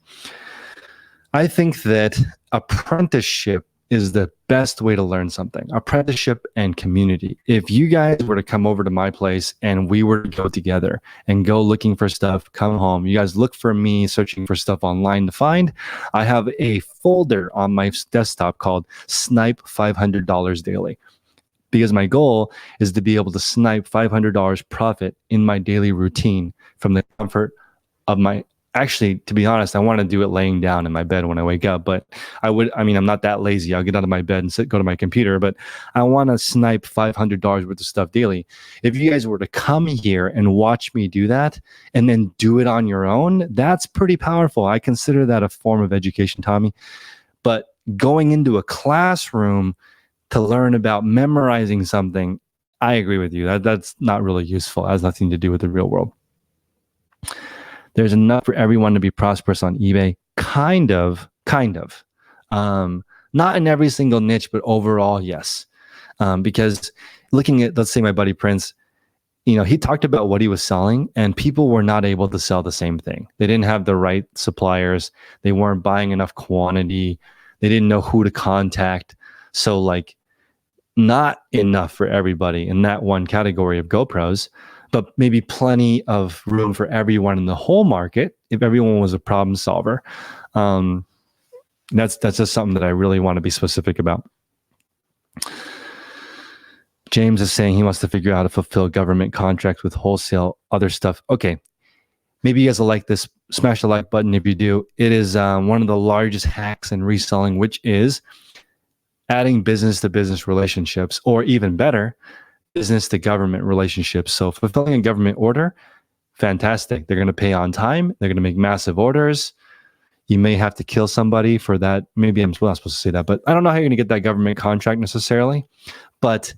I think that apprenticeship is the best way to learn something. Apprenticeship and community. If you guys were to come over to my place and we were to go together and go looking for stuff, come home, you guys look for me searching for stuff online to find. I have a folder on my desktop called Snipe $500 Daily, because my goal is to be able to snipe $500 profit in my daily routine from the comfort of my, actually, to be honest, I want to do it laying down in my bed when I wake up, but I'm not that lazy. I'll get out of my bed and go to my computer, but I want to snipe $500 worth of stuff daily. If you guys were to come here and watch me do that and then do it on your own, that's pretty powerful. I consider that a form of education, Tommy. But going into a classroom to learn about memorizing something, I agree with you. That's not really useful. It has nothing to do with the real world. There's enough for everyone to be prosperous on eBay. Kind of. Not in every single niche, but overall, yes. Because looking at, let's say, my buddy Prince, he talked about what he was selling, and people were not able to sell the same thing. They didn't have the right suppliers. They weren't buying enough quantity. They didn't know who to contact. So, not enough for everybody in that one category of GoPros, but maybe plenty of room for everyone in the whole market if everyone was a problem solver. That's just something that I really want to be specific about. James is saying he wants to figure out how to fulfill government contracts with wholesale, other stuff. Okay, maybe you guys will like this. Smash the like button if you do. It is one of the largest hacks in reselling, which is adding business-to-business relationships, or even better, business-to-government relationships. So fulfilling a government order, fantastic. They're going to pay on time. They're going to make massive orders. You may have to kill somebody for that. Maybe I'm not supposed to say that, but I don't know how you're going to get that government contract necessarily. But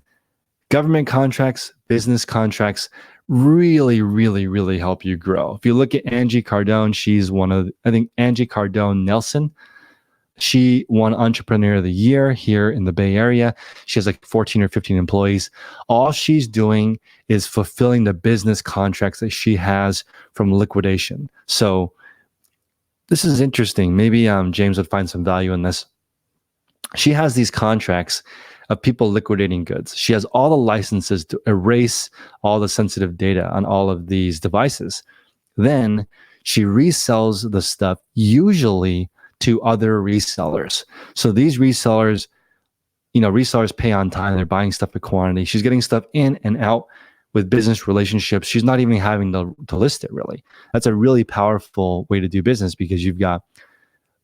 Government contracts, business contracts really, really, really help you grow. If you look at Angie Cardone, she's one of, I think Angie Cardone Nelson, she won Entrepreneur of the Year here in the Bay Area. She has like 14 or 15 employees. All she's doing is fulfilling the business contracts that she has from liquidation. So this is interesting. Maybe James would find some value in this. She has these contracts of people liquidating goods. She has all the licenses to erase all the sensitive data on all of these devices. Then she resells the stuff, usually to other resellers. So these resellers, resellers pay on time. They're buying stuff in quantity. She's getting stuff in and out with business relationships. She's not even having to list it, really. That's a really powerful way to do business because you've got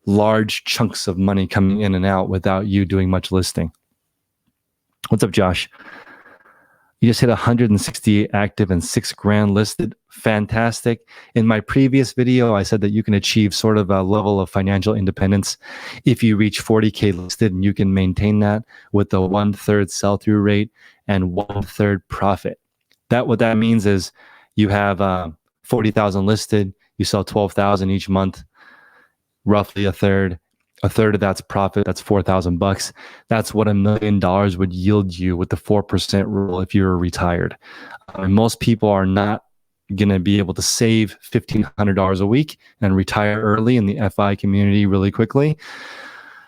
large chunks of money coming in and out without you doing much listing. What's up, Josh? You just hit 168 active and $6,000 listed. Fantastic. In my previous video, I said that you can achieve sort of a level of financial independence if you reach 40K listed, and you can maintain that with a 1/3 sell-through rate and 1/3 profit. What that means is you have 40,000 listed, you sell 12,000 each month, roughly a third of that's profit. That's $4,000. That's what $1 million would yield you with the 4% rule if you're retired. Most people are not going to be able to save $1,500 a week and retire early in the FI community really quickly.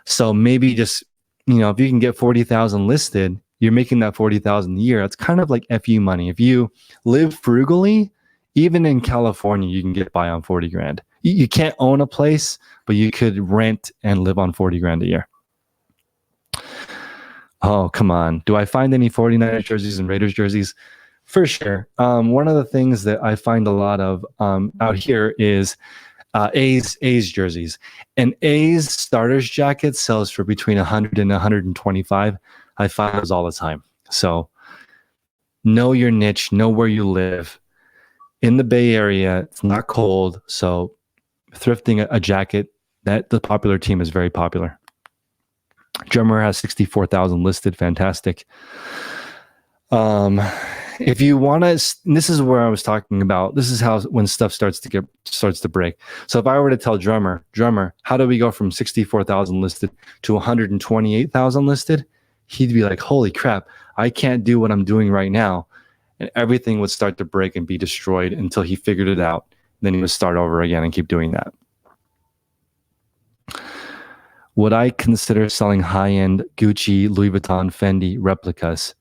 So maybe just, if you can get 40,000 listed, you're making that 40,000 a year. It's kind of like FU money. If you live frugally, even in California, you can get by on 40 grand. You can't own a place, but you could rent and live on 40 grand a year. Oh, come on. Do I find any 49ers jerseys and Raiders jerseys? For sure. One of the things that I find a lot of out here is A's jerseys. And A's starters jacket sells for between 100 and 125. I find those all the time. So know your niche, know where you live. In the Bay Area, it's not cold, so thrifting a jacket, that the popular team is very popular. Drummer has 64,000 listed. Fantastic. If you want to, this is where I was talking about. This is how when stuff starts to break. So if I were to tell drummer, how do we go from 64,000 listed to 128,000 listed? He'd be like, holy crap, I can't do what I'm doing right now. And everything would start to break and be destroyed until he figured it out. Then he would start over again and keep doing that. Would I consider selling high-end Gucci, Louis Vuitton, Fendi replicas?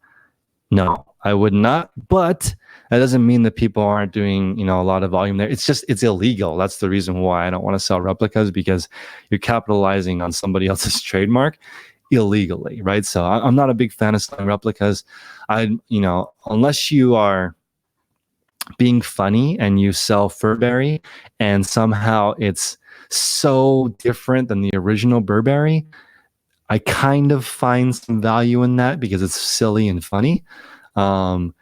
No, I would not. But that doesn't mean that people aren't doing, a lot of volume there. It's illegal. That's the reason why I don't want to sell replicas, because you're capitalizing on somebody else's trademark illegally, right? So I'm not a big fan of selling replicas. Unless you are being funny and you sell Burberry and somehow it's so different than the original Burberry, I kind of find some value in that because it's silly and funny. But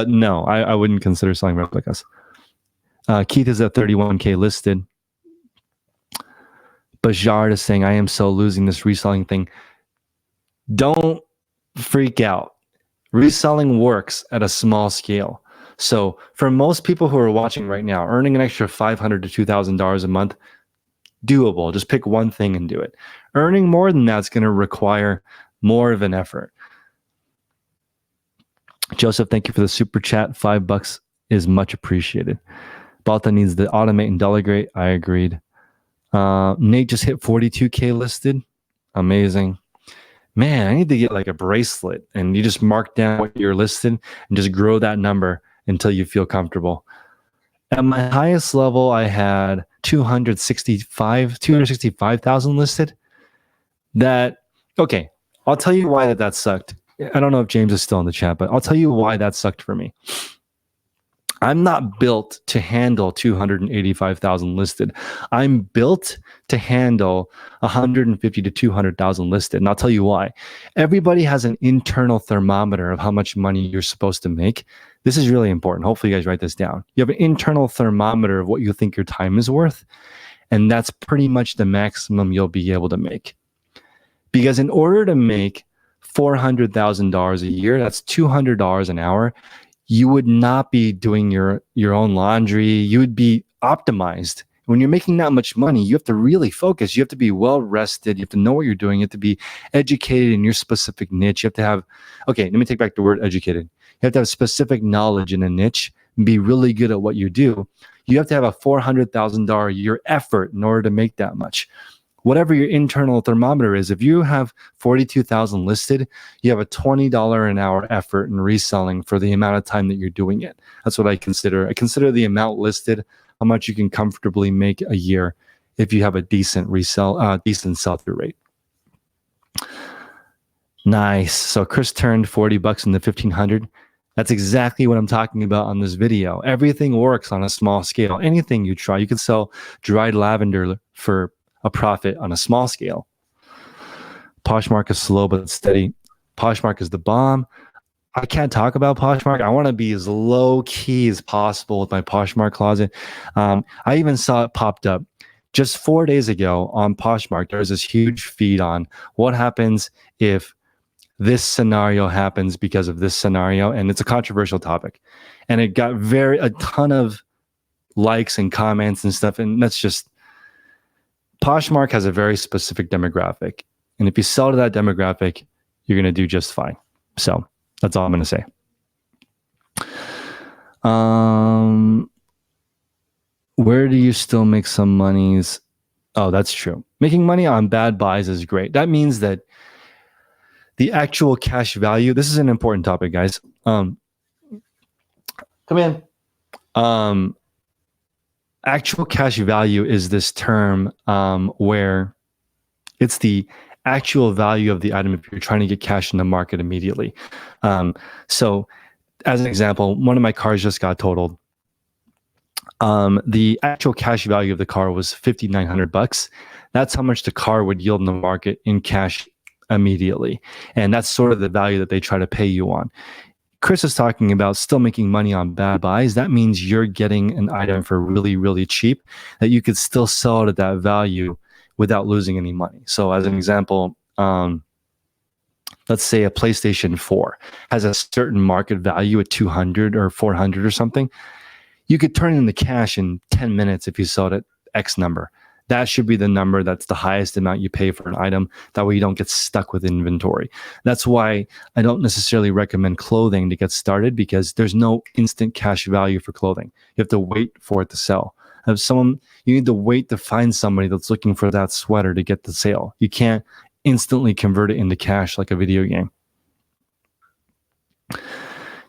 no, I wouldn't consider selling replicas. Keith is at 31K listed. Bajard is saying, I am so losing this reselling thing. Don't freak out. Reselling works at a small scale. So for most people who are watching right now, earning an extra $500 to $2,000 a month, doable. Just pick one thing and do it. Earning more than that's going to require more of an effort. Joseph, thank you for the super chat. $5 is much appreciated. Balta needs to automate and delegate. I agreed. Nate just hit 42K listed. Amazing. Man, I need to get like a bracelet and you just mark down what you're listed and just grow that number until you feel comfortable. At my highest level, I had 265,000 listed. Okay, I'll tell you why that sucked. I don't know if James is still in the chat, but I'll tell you why that sucked for me. I'm not built to handle 285,000 listed. I'm built to handle 150 to 200,000 listed. And I'll tell you why. Everybody has an internal thermometer of how much money you're supposed to make. This is really important. Hopefully you guys write this down. You have an internal thermometer of what you think your time is worth. And that's pretty much the maximum you'll be able to make. Because in order to make $400,000 a year, that's $200 an hour. You would not be doing your own laundry. You would be optimized. When you're making that much money, you have to really focus. You have to be well rested. You have to know what you're doing. You have to be educated in your specific niche. You have to have, okay, let me take back the word educated. You have to have specific knowledge in a niche, be really good at what you do. You have to have a $400,000 a year effort in order to make that much. Whatever your internal thermometer is, if you have 42,000 listed, you have a $20 an hour effort in reselling for the amount of time that you're doing it. That's what I consider. I consider the amount listed, how much you can comfortably make a year if you have a decent decent sell-through rate. Nice. So Chris turned $40 into 1,500. That's exactly what I'm talking about on this video. Everything works on a small scale. Anything you try, you can sell dried lavender for a profit on a small scale. Poshmark is slow but steady. Poshmark is the bomb. I can't talk about Poshmark. I want to be as low key as possible with my Poshmark closet. I even saw it popped up just 4 days ago on Poshmark. There's this huge feed on what happens if this scenario happens because of this scenario, and it's a controversial topic. And it got a ton of likes and comments and stuff, and that's just, Poshmark has a very specific demographic. And if you sell to that demographic, you're going to do just fine. So that's all I'm going to say. Where do you still make some monies? Oh, that's true. Making money on bad buys is great. That means that the actual cash value, this is an important topic, guys. Come in. Actual cash value is this term where it's the actual value of the item if you're trying to get cash in the market immediately. So as an example, one of my cars just got totaled. The actual cash value of the car was $5,900. That's how much the car would yield in the market in cash immediately. And that's sort of the value that they try to pay you on. Chris is talking about still making money on bad buys. That means you're getting an item for really, really cheap that you could still sell it at that value without losing any money. So as an example, let's say a PlayStation 4 has a certain market value at 200 or 400 or something. You could turn it into cash in 10 minutes if you sell it at X number. That should be the number that's the highest amount you pay for an item. That way you don't get stuck with inventory. That's why I don't necessarily recommend clothing to get started, because there's no instant cash value for clothing. You have to wait for it to sell. You need to wait to find somebody that's looking for that sweater to get the sale. You can't instantly convert it into cash like a video game.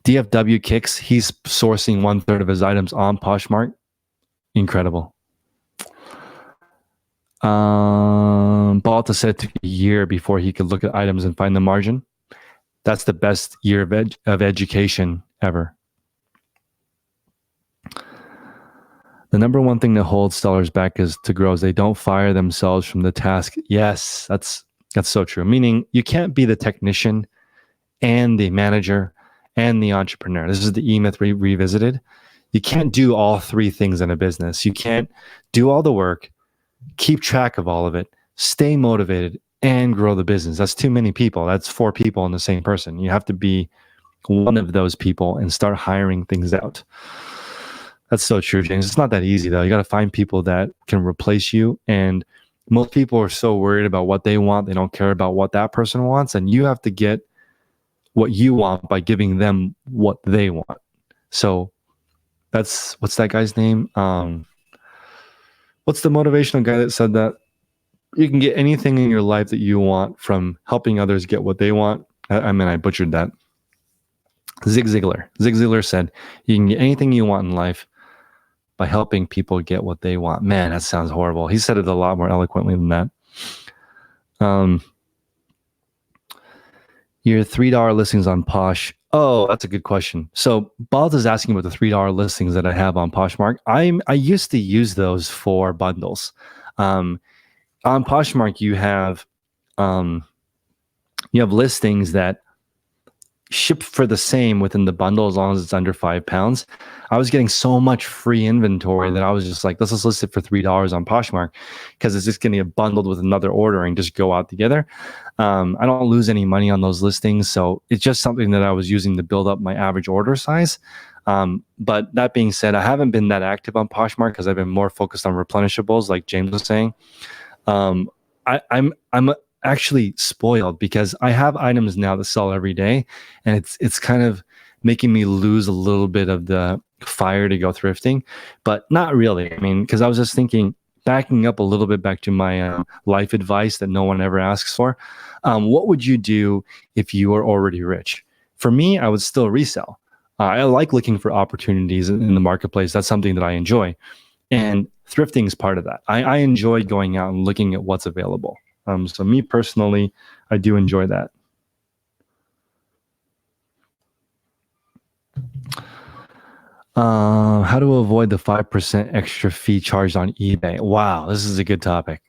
DFW Kicks, he's sourcing 1/3 of his items on Poshmark. Incredible. Balta said it took a year before he could look at items and find the margin. That's the best year of education ever. The number one thing that holds sellers back is they don't fire themselves from the task. Yes, that's so true. Meaning you can't be the technician and the manager and the entrepreneur. This is the E-Myth revisited. You can't do all three things in a business. You can't do all the work, keep track of all of it, stay motivated, and grow the business. That's too many people. That's 4 people in the same person. You have to be one of those people and start hiring things out. That's so true, James. It's not that easy, though. You got to find people that can replace you. And most people are so worried about what they want. They don't care about what that person wants. And you have to get what you want by giving them what they want. So what's that guy's name? What's the motivational guy that said that? You can get anything in your life that you want from helping others get what they want. I butchered that. Zig Ziglar. Zig Ziglar said, you can get anything you want in life by helping people get what they want. Man, that sounds horrible. He said it a lot more eloquently than that. Your $3 listings on Posh. Oh, that's a good question. So Bald is asking about the $3 listings that I have on Poshmark. I used to use those for bundles. On Poshmark, you have listings that ship for the same within the bundle as long as it's under £5. I was getting so much free inventory that I was just like, let's just list it for $3 on Poshmark because it's just going to get bundled with another order and just go out together. I don't lose any money on those listings, so it's just something that I was using to build up my average order size. But that being said, I haven't been that active on Poshmark because I've been more focused on replenishables, like James was saying. I'm actually spoiled because I have items now that sell every day, and it's kind of making me lose a little bit of the fire to go thrifting, but not really. I mean, because I was just thinking, backing up a little bit back to my life advice that no one ever asks for. What would you do if you were already rich? For me, I would still resell. I like looking for opportunities in the marketplace. That's something that I enjoy. And thrifting is part of that. I enjoy going out and looking at what's available. So me personally, I do enjoy that. How to avoid the 5% extra fee charged on eBay? Wow, this is a good topic.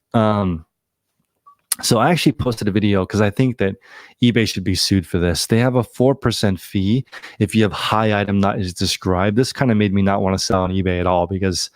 So I actually posted a video because I think that eBay should be sued for this. They have a 4% fee if you have high item not as described. This kind of made me not want to sell on eBay at all because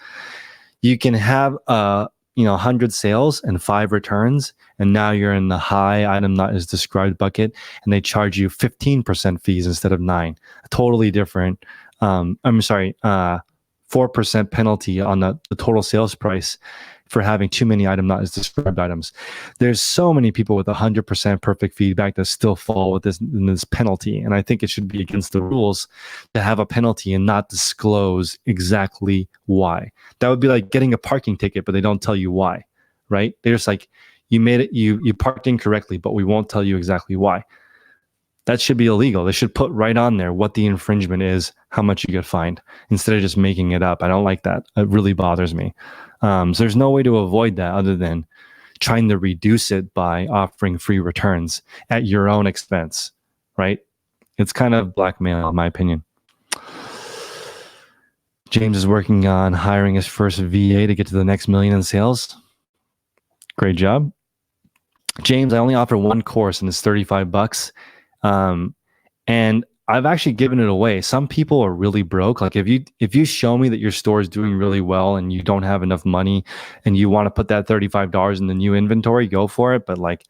you can have 100 sales and 5 returns, and now you're in the high item not as described bucket, and they charge you 15% fees instead of 9. Totally different. 4% penalty on the total sales price for having too many item not as described items. There's so many people with 100% perfect feedback that still fall with this penalty, and I think it should be against the rules to have a penalty and not disclose exactly why. That would be like getting a parking ticket, but they don't tell you why, right? They're just like, you made it, you parked incorrectly, but we won't tell you exactly why. That should be illegal. They should put right on there what the infringement is, how much you get fined, instead of just making it up. I don't like that. It really bothers me. So there's no way to avoid that other than trying to reduce it by offering free returns at your own expense, right? It's kind of blackmail, in my opinion. James is working on hiring his first VA to get to the next million in sales. Great job. James, I only offer one course and it's $35. And I've actually given it away. Some people are really broke. Like if you show me that your store is doing really well and you don't have enough money and you want to put that $35 in the new inventory, go for it. But like,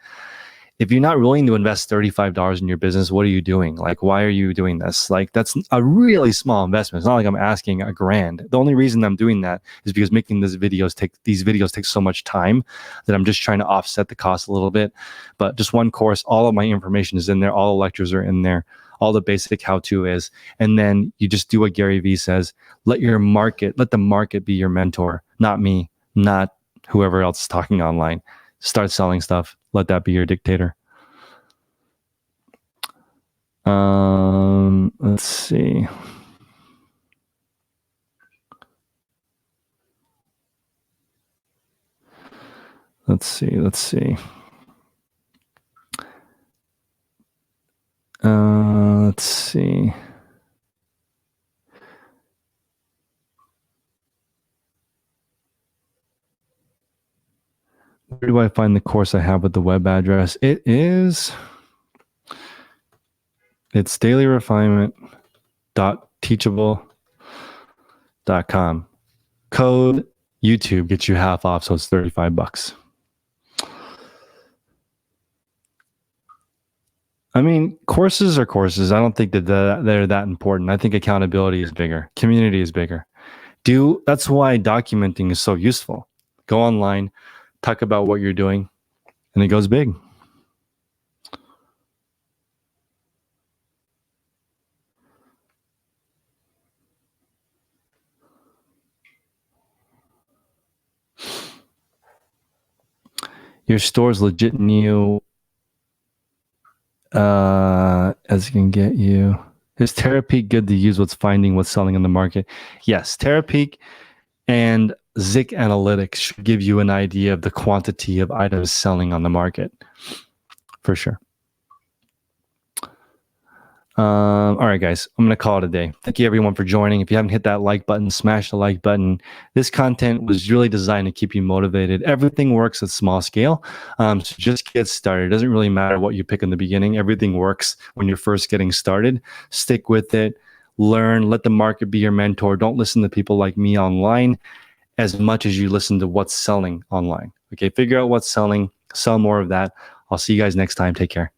if you're not willing to invest $35 in your business, what are you doing? Like, why are you doing this? Like, that's a really small investment. It's not like I'm asking $1,000. The only reason I'm doing that is because making these videos take so much time that I'm just trying to offset the cost a little bit. But just one course, all of my information is in there. All the lectures are in there. All the basic how-to is. And then you just do what Gary Vee says, let the market be your mentor, not me, not whoever else is talking online. Start selling stuff. Let that be your dictator. Let's see. Let's see. Where do I find the course I have with the web address? It's dailyrefinement.teachable.com. Code YouTube gets you half off, so it's $35. I mean, courses are courses. I don't think that they're that important. I think accountability is bigger. Community is bigger. That's why documenting is so useful. Go online, talk about what you're doing, and it goes big. Your store's legit new as it can get you. Is Terapeak good to use what's selling in the market? Yes, Terapeak and Zik Analytics should give you an idea of the quantity of items selling on the market, for sure. All right, guys, I'm going to call it a day. Thank you, everyone, for joining. If you haven't hit that like button, smash the like button. This content was really designed to keep you motivated. Everything works at small scale. So just get started. It doesn't really matter what you pick in the beginning. Everything works when you're first getting started. Stick with it. Learn. Let the market be your mentor. Don't listen to people like me online as much as you listen to what's selling online. Okay, figure out what's selling. Sell more of that. I'll see you guys next time. Take care.